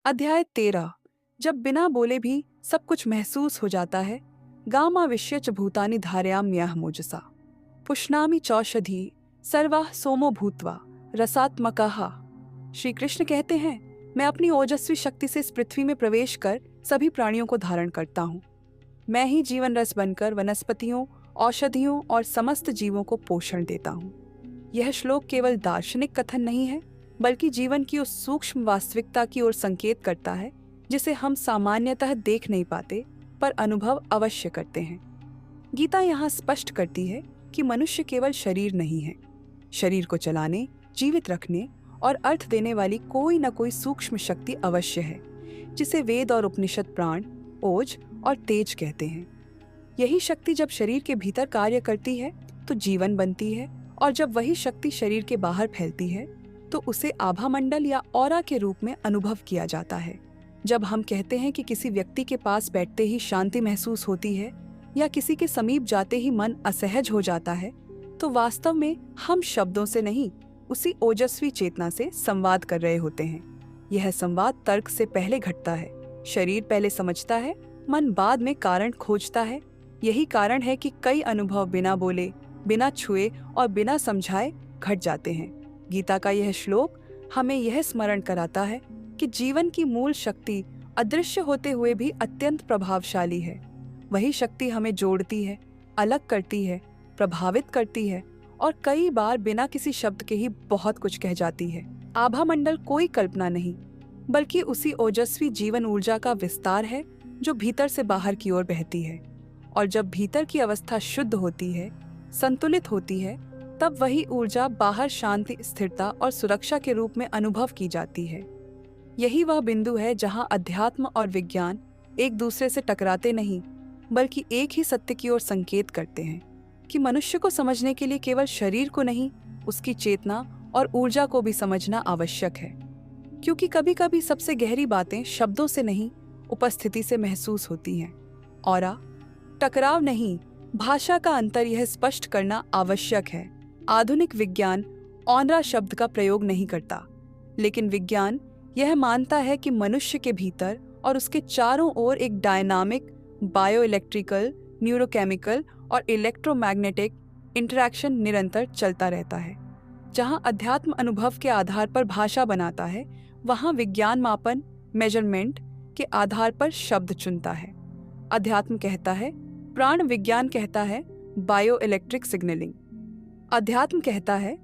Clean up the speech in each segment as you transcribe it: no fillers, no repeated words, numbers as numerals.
अध्याय 13। जब बिना बोले भी सब कुछ महसूस हो जाता है। गामाविश्य च भूतानि धारयाम्यह मोजसा पुष्णामि चौषधी सर्वाः सोमो भूत्वा रसात्मकः। श्री कृष्ण कहते हैं, मैं अपनी ओजस्वी शक्ति से इस पृथ्वी में प्रवेश कर सभी प्राणियों को धारण करता हूँ। मैं ही जीवन रस बनकर वनस्पतियों, औषधियों और समस्त जीवों को पोषण देता हूँ। यह श्लोक केवल दार्शनिक कथन नहीं है, बल्कि जीवन की उस सूक्ष्म वास्तविकता की ओर संकेत करता है जिसे हम सामान्यतः देख नहीं पाते, पर अनुभव अवश्य करते हैं। गीता यहाँ स्पष्ट करती है कि मनुष्य केवल शरीर नहीं है। शरीर को चलाने, जीवित रखने और अर्थ देने वाली कोई न कोई सूक्ष्म शक्ति अवश्य है, जिसे वेद और उपनिषद प्राण, ओज और तेज कहते हैं। यही शक्ति जब शरीर के भीतर कार्य करती है तो जीवन बनती है, और जब वही शक्ति शरीर के बाहर फैलती है तो उसे आभामंडल या ऑरा के रूप में अनुभव किया जाता है। जब हम कहते हैं कि किसी व्यक्ति के पास बैठते ही शांति महसूस होती है या किसी के समीप जाते ही मन असहज हो जाता है, तो वास्तव में हम शब्दों से नहीं, उसी ओजस्वी चेतना से संवाद कर रहे होते हैं। यह संवाद तर्क से पहले घटता है। शरीर पहले समझता है, मन बाद में कारण खोजता है। यही कारण है कि कई अनुभव बिना बोले, बिना छुए और बिना समझाए घट जाते हैं। गीता का यह श्लोक हमें यह स्मरण कराता है कि जीवन की मूल शक्ति अदृश्य होते हुए भी अत्यंत प्रभावशाली है। वही शक्ति हमें जोड़ती है, अलग करती है, प्रभावित करती है और कई बार बिना किसी शब्द के ही बहुत कुछ कह जाती है। आभामंडल कोई कल्पना नहीं, बल्कि उसी ओजस्वी जीवन ऊर्जा का विस्तार है जो भीतर से बाहर की ओर बहती है। और जब भीतर की अवस्था शुद्ध होती है, संतुलित होती है, तब वही ऊर्जा बाहर शांति, स्थिरता और सुरक्षा के रूप में अनुभव की जाती है। यही वह बिंदु है जहां अध्यात्म और विज्ञान एक दूसरे से टकराते नहीं, बल्कि एक ही सत्य की ओर संकेत करते हैं कि मनुष्य को समझने के लिए केवल शरीर को नहीं, उसकी चेतना और ऊर्जा को भी समझना आवश्यक है। क्योंकि कभी कभी सबसे गहरी बातें शब्दों से नहीं, उपस्थिति से महसूस होती हैं। औरा, टकराव नहीं, भाषा का अंतर यह स्पष्ट करना आवश्यक है। आधुनिक विज्ञान ऑनरा शब्द का प्रयोग नहीं करता, लेकिन विज्ञान यह मानता है कि मनुष्य के भीतर और उसके चारों ओर एक डायनामिक बायो इलेक्ट्रिकल, न्यूरोकेमिकल और इलेक्ट्रोमैग्नेटिक इंटरैक्शन निरंतर चलता रहता है। जहां अध्यात्म अनुभव के आधार पर भाषा बनाता है, वहां विज्ञान मापन, मेजरमेंट के आधार पर शब्द चुनता है। अध्यात्म कहता है, प्राण विज्ञान कहता है बायो इलेक्ट्रिक सिग्नलिंग। अध्यात्म कहता है,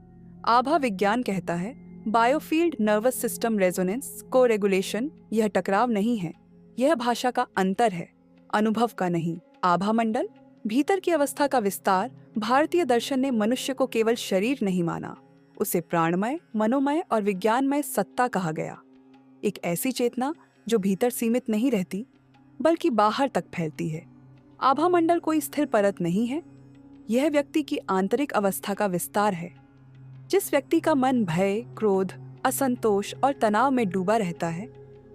आभा विज्ञान कहता है बायोफील्ड नर्वस सिस्टम रेजोनेंस को रेगुलेशन। यह टकराव नहीं है, यह भाषा का अंतर है, अनुभव का नहीं। आभा मंडल, भीतर की अवस्था का विस्तार। भारतीय दर्शन ने मनुष्य को केवल शरीर नहीं माना, उसे प्राणमय, मनोमय और विज्ञानमय सत्ता कहा गया। एक ऐसी चेतना जो भीतर सीमित नहीं रहती, बल्कि बाहर तक फैलती है। आभा मंडल कोई स्थिर परत नहीं है, यह व्यक्ति की आंतरिक अवस्था का विस्तार है। जिस व्यक्ति का मन भय, क्रोध, असंतोष और तनाव में डूबा रहता है,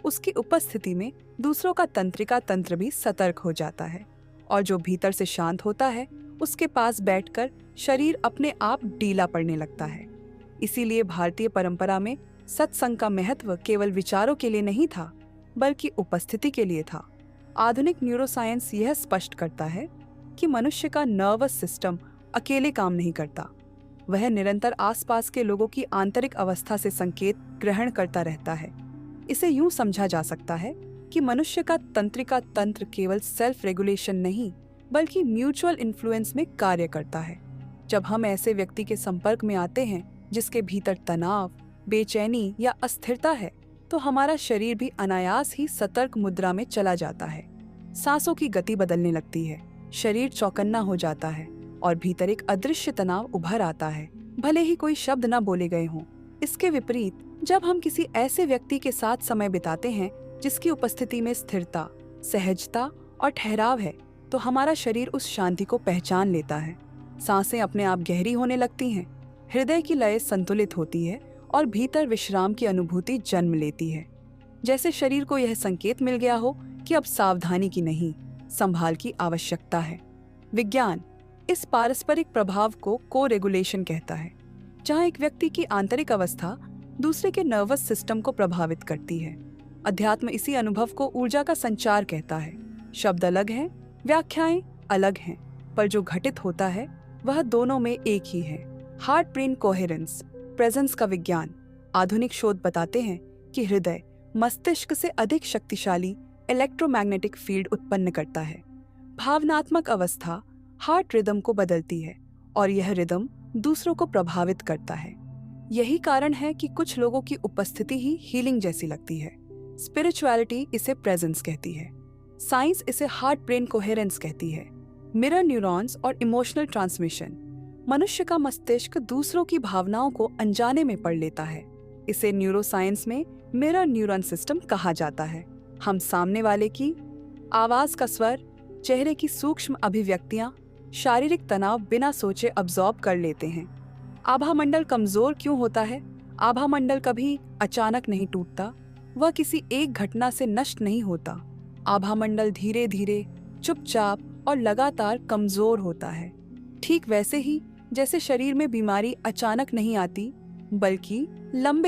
उसकी उपस्थिति में दूसरों का तंत्रिका तंत्र भी सतर्क हो जाता है। और जो भीतर से शांत होता है, उसके पास बैठकर शरीर अपने आप ढीला पड़ने लगता है। इसीलिए भारतीय परंपरा में सत्संग का महत्व केवल विचारों के लिए नहीं था, बल्कि उपस्थिति के लिए था। आधुनिक न्यूरोसाइंस यह स्पष्ट करता है कि मनुष्य का नर्वस सिस्टम अकेले काम नहीं करता, वह निरंतर आसपास के लोगों की आंतरिक अवस्था से संकेत ग्रहण करता रहता है। इसे यूं समझा जा सकता है कि मनुष्य का तंत्रिका तंत्र केवल सेल्फ रेगुलेशन नहीं, बल्कि म्यूचुअल इन्फ्लुएंस में कार्य करता है। जब हम ऐसे व्यक्ति के संपर्क में आते हैं जिसके भीतर तनाव, बेचैनी या अस्थिरता है, तो हमारा शरीर भी अनायास ही सतर्क मुद्रा में चला जाता है। सांसों की गति बदलने लगती है, शरीर चौकन्ना हो जाता है और भीतर एक अदृश्य तनाव उभर आता है, भले ही कोई शब्द न बोले गए हों। इसके विपरीत, जब हम किसी ऐसे व्यक्ति के साथ समय बिताते हैं जिसकी उपस्थिति में स्थिरता, सहजता और ठहराव है, तो हमारा शरीर उस शांति को पहचान लेता है। सांसें अपने आप गहरी होने लगती हैं, हृदय की लय संतुलित होती है और भीतर विश्राम की अनुभूति जन्म लेती है। जैसे शरीर को यह संकेत मिल गया हो कि अब सावधानी की नहीं, संभाल की आवश्यकता है। विज्ञान इस पारस्परिक प्रभाव को को-रेगुलेशन कहता है, जहां एक व्यक्ति की आंतरिक अवस्था दूसरे के नर्वस सिस्टम को प्रभावित करती है। अध्यात्म इसी अनुभव को ऊर्जा का संचार कहता है। शब्द अलग हैं, व्याख्याएं अलग हैं, पर जो घटित होता है वह दोनों में एक ही है। हार्ट ब्रेन कोहेरेंस, प्रेजेंस का विज्ञान। आधुनिक शोध बताते हैं कि हृदय मस्तिष्क से अधिक शक्तिशाली इलेक्ट्रोमैग्नेटिक फील्ड उत्पन्न करता है। भावनात्मक अवस्था हार्ट रिदम को बदलती है और यह रिदम दूसरों को प्रभावित करता है। यही कारण है कि कुछ लोगों की उपस्थिति ही हीलिंग जैसी लगती है। स्पिरिचुअलिटी इसे प्रेजेंस कहती है, साइंस इसे हार्ट ब्रेन कोहेरेंस कहती है। मिरर न्यूरॉन्स और इमोशनल ट्रांसमिशन। मनुष्य का मस्तिष्क दूसरों की भावनाओं को अनजाने में पढ़ लेता है। इसे न्यूरोसाइंस में मिरर न्यूरॉन सिस्टम कहा जाता है। हम सामने वाले की आवाज का स्वर, चेहरे की सूक्ष्म अभिव्यक्तियां, शारीरिक तनाव बिना सोचे अब्सॉर्ब कर लेते हैं। आभामंडल कमजोर क्यों होता है? आभामंडल कभी अचानक नहीं टूटता, वह किसी एक घटना से नष्ट नहीं होता। आभामंडल धीरे धीरे, चुपचाप और लगातार कमजोर होता है। ठीक वैसे ही जैसे शरीर में बीमारी अचानक नहीं आती, बल्कि लंबे